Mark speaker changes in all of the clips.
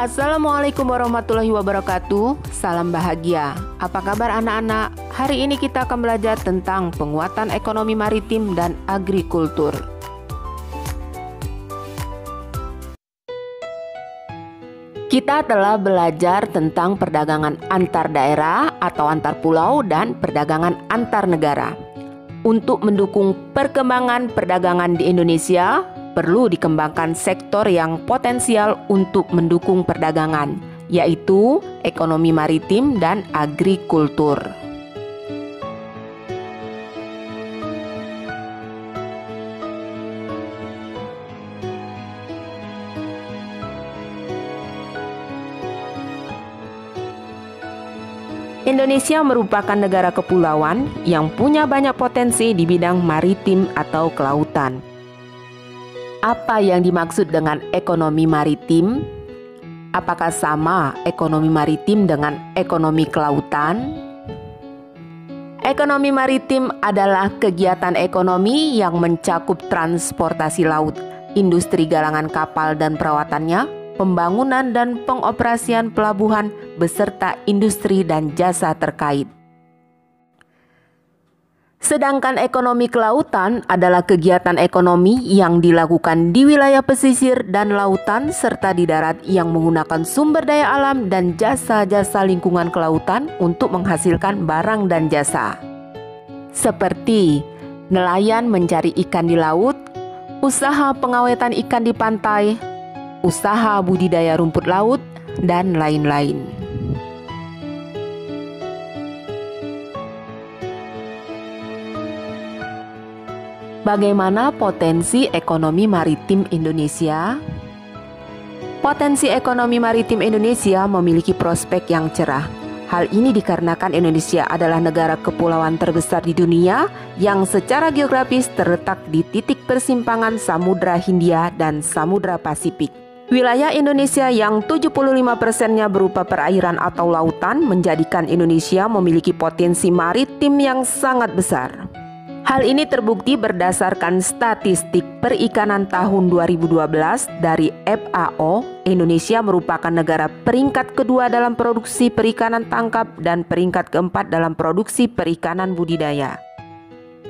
Speaker 1: Assalamualaikum warahmatullahi wabarakatuh. Salam bahagia. Apa kabar anak-anak? Hari ini kita akan belajar tentang penguatan ekonomi maritim dan agrikultur. Kita telah belajar tentang perdagangan antar daerah atau antar pulau dan perdagangan antar negara. Untuk mendukung perkembangan perdagangan di Indonesia, perlu dikembangkan sektor yang potensial untuk mendukung perdagangan, yaitu ekonomi maritim dan agrikultur. Indonesia merupakan negara kepulauan yang punya banyak potensi di bidang maritim atau kelautan. Apa yang dimaksud dengan ekonomi maritim? Apakah sama ekonomi maritim dengan ekonomi kelautan? Ekonomi maritim adalah kegiatan ekonomi yang mencakup transportasi laut, industri galangan kapal dan perawatannya, pembangunan dan pengoperasian pelabuhan, beserta industri dan jasa terkait. Sedangkan ekonomi kelautan adalah kegiatan ekonomi yang dilakukan di wilayah pesisir dan lautan serta di darat yang menggunakan sumber daya alam dan jasa-jasa lingkungan kelautan untuk menghasilkan barang dan jasa. Seperti nelayan mencari ikan di laut, usaha pengawetan ikan di pantai, usaha budidaya rumput laut, dan lain-lain. Bagaimana potensi ekonomi maritim Indonesia? Potensi ekonomi maritim Indonesia memiliki prospek yang cerah. Hal ini dikarenakan Indonesia adalah negara kepulauan terbesar di dunia yang secara geografis terletak di titik persimpangan Samudra Hindia dan Samudra Pasifik. Wilayah Indonesia yang 75%-nya berupa perairan atau lautan menjadikan Indonesia memiliki potensi maritim yang sangat besar. Hal ini terbukti berdasarkan statistik perikanan tahun 2012 dari FAO. Indonesia merupakan negara peringkat kedua dalam produksi perikanan tangkap dan peringkat keempat dalam produksi perikanan budidaya.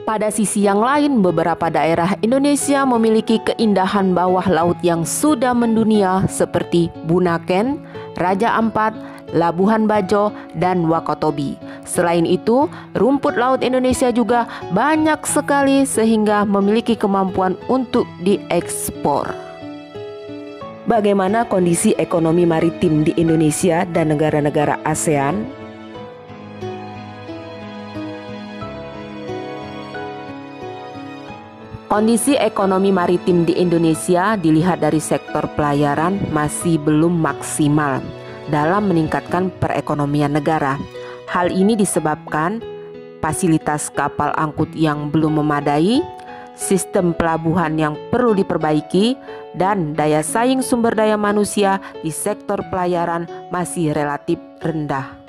Speaker 1: Pada sisi yang lain, beberapa daerah Indonesia memiliki keindahan bawah laut yang sudah mendunia seperti Bunaken, Raja Ampat, Labuhan Bajo, dan Wakatobi. Selain itu, rumput laut Indonesia juga banyak sekali sehingga memiliki kemampuan untuk diekspor. Bagaimana kondisi ekonomi maritim di Indonesia dan negara-negara ASEAN? Kondisi ekonomi maritim di Indonesia dilihat dari sektor pelayaran masih belum maksimal dalam meningkatkan perekonomian negara. Hal ini disebabkan fasilitas kapal angkut yang belum memadai, sistem pelabuhan yang perlu diperbaiki, dan daya saing sumber daya manusia di sektor pelayaran masih relatif rendah.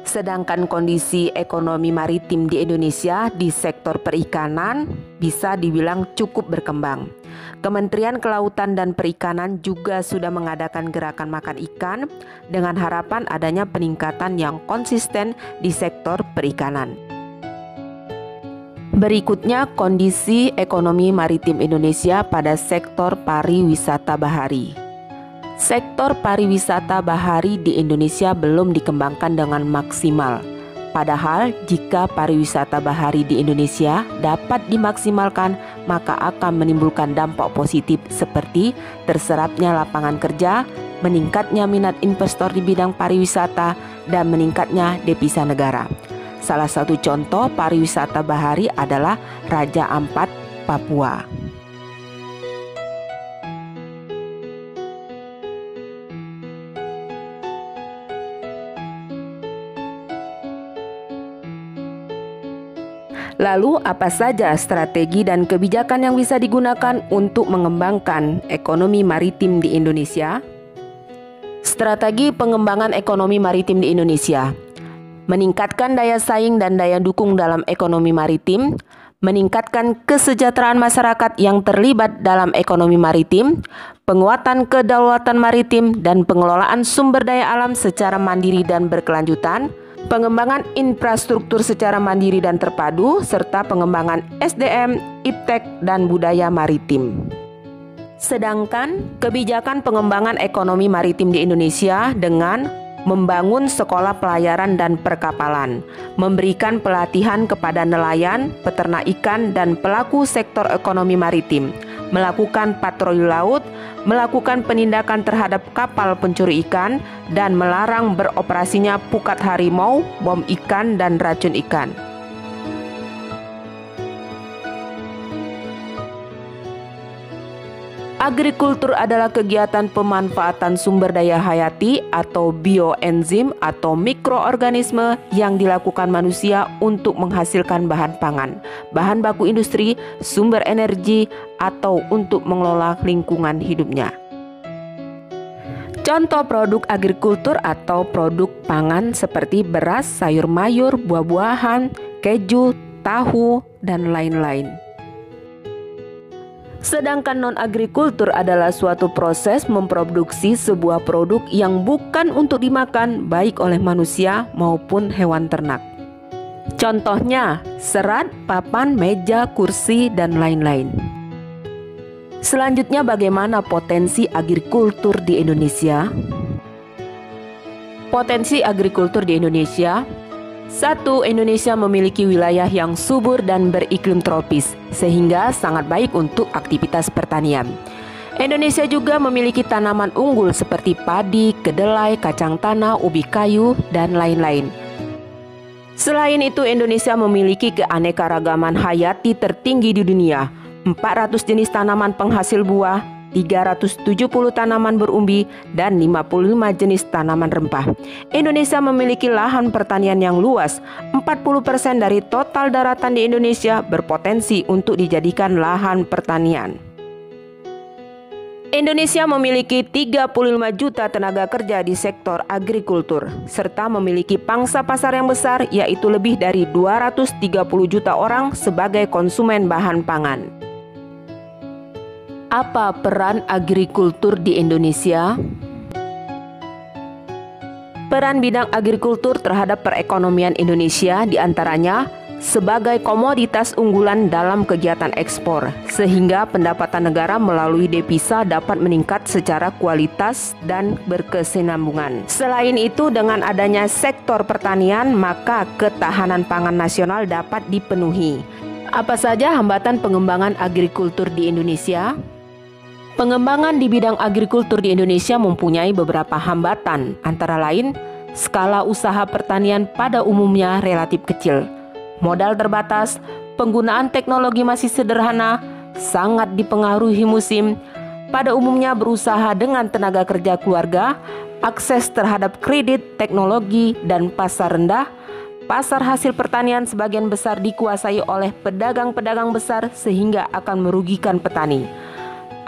Speaker 1: Sedangkan kondisi ekonomi maritim di Indonesia di sektor perikanan bisa dibilang cukup berkembang. Kementerian Kelautan dan Perikanan juga sudah mengadakan gerakan makan ikan dengan harapan adanya peningkatan yang konsisten di sektor perikanan. Berikutnya kondisi ekonomi maritim Indonesia pada sektor pariwisata bahari. Sektor pariwisata bahari di Indonesia belum dikembangkan dengan maksimal. Padahal jika pariwisata bahari di Indonesia dapat dimaksimalkan, maka akan menimbulkan dampak positif seperti terserapnya lapangan kerja, meningkatnya minat investor di bidang pariwisata, dan meningkatnya devisa negara. Salah satu contoh pariwisata bahari adalah Raja Ampat, Papua. Lalu apa saja strategi dan kebijakan yang bisa digunakan untuk mengembangkan ekonomi maritim di Indonesia? Strategi pengembangan ekonomi maritim di Indonesia: meningkatkan daya saing dan daya dukung dalam ekonomi maritim, meningkatkan kesejahteraan masyarakat yang terlibat dalam ekonomi maritim, penguatan kedaulatan maritim dan pengelolaan sumber daya alam secara mandiri dan berkelanjutan, pengembangan infrastruktur secara mandiri dan terpadu, serta pengembangan SDM, iptek, dan budaya maritim. Sedangkan kebijakan pengembangan ekonomi maritim di Indonesia dengan membangun sekolah pelayaran dan perkapalan, memberikan pelatihan kepada nelayan, peternak ikan, dan pelaku sektor ekonomi maritim, melakukan patroli laut, melakukan penindakan terhadap kapal pencuri ikan, dan melarang beroperasinya pukat harimau, bom ikan, dan racun ikan. Agrikultur adalah kegiatan pemanfaatan sumber daya hayati atau bioenzim atau mikroorganisme yang dilakukan manusia untuk menghasilkan bahan pangan, bahan baku industri, sumber energi, atau untuk mengelola lingkungan hidupnya. Contoh produk agrikultur atau produk pangan seperti beras, sayur mayur, buah-buahan, keju, tahu, dan lain-lain. Sedangkan non-agrikultur adalah suatu proses memproduksi sebuah produk yang bukan untuk dimakan baik oleh manusia maupun hewan ternak. Contohnya serat, papan, meja, kursi, dan lain-lain. Selanjutnya, bagaimana potensi agrikultur di Indonesia? Potensi agrikultur di Indonesia. 1. Indonesia memiliki wilayah yang subur dan beriklim tropis, sehingga sangat baik untuk aktivitas pertanian. Indonesia juga memiliki tanaman unggul seperti padi, kedelai, kacang tanah, ubi kayu, dan lain-lain. Selain itu, Indonesia memiliki keanekaragaman hayati tertinggi di dunia, 400 jenis tanaman penghasil buah, 370 tanaman berumbi, dan 55 jenis tanaman rempah. Indonesia memiliki lahan pertanian yang luas. 40% dari total daratan di Indonesia berpotensi untuk dijadikan lahan pertanian. Indonesia memiliki 35 juta tenaga kerja di sektor agrikultur, serta memiliki pangsa pasar yang besar, yaitu lebih dari 230 juta orang sebagai konsumen bahan pangan. Apa peran agrikultur di Indonesia? Peran bidang agrikultur terhadap perekonomian Indonesia diantaranya sebagai komoditas unggulan dalam kegiatan ekspor, sehingga pendapatan negara melalui devisa dapat meningkat secara kualitas dan berkesinambungan. Selain itu, dengan adanya sektor pertanian, maka ketahanan pangan nasional dapat dipenuhi. Apa saja hambatan pengembangan agrikultur di Indonesia? Pengembangan di bidang agrikultur di Indonesia mempunyai beberapa hambatan, antara lain skala usaha pertanian pada umumnya relatif kecil, modal terbatas, penggunaan teknologi masih sederhana, sangat dipengaruhi musim, pada umumnya berusaha dengan tenaga kerja keluarga, akses terhadap kredit, teknologi, dan pasar rendah. Pasar hasil pertanian sebagian besar dikuasai oleh pedagang-pedagang besar sehingga akan merugikan petani.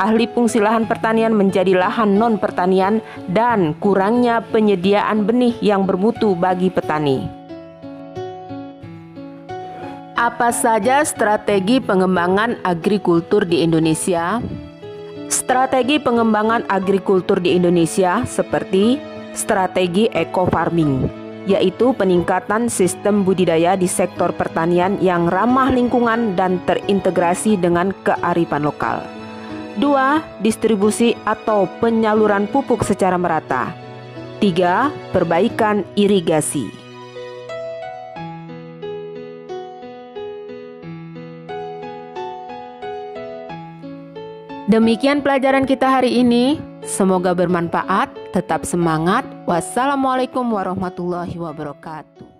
Speaker 1: Ahli fungsi lahan pertanian menjadi lahan non-pertanian dan kurangnya penyediaan benih yang bermutu bagi petani. Apa saja strategi pengembangan agrikultur di Indonesia? Strategi pengembangan agrikultur di Indonesia seperti strategi eco-farming, yaitu peningkatan sistem budidaya di sektor pertanian yang ramah lingkungan dan terintegrasi dengan kearifan lokal. 2. Distribusi atau penyaluran pupuk secara merata. 3. Perbaikan irigasi. Demikian pelajaran kita hari ini. Semoga bermanfaat. Tetap semangat. Wassalamualaikum warahmatullahi wabarakatuh.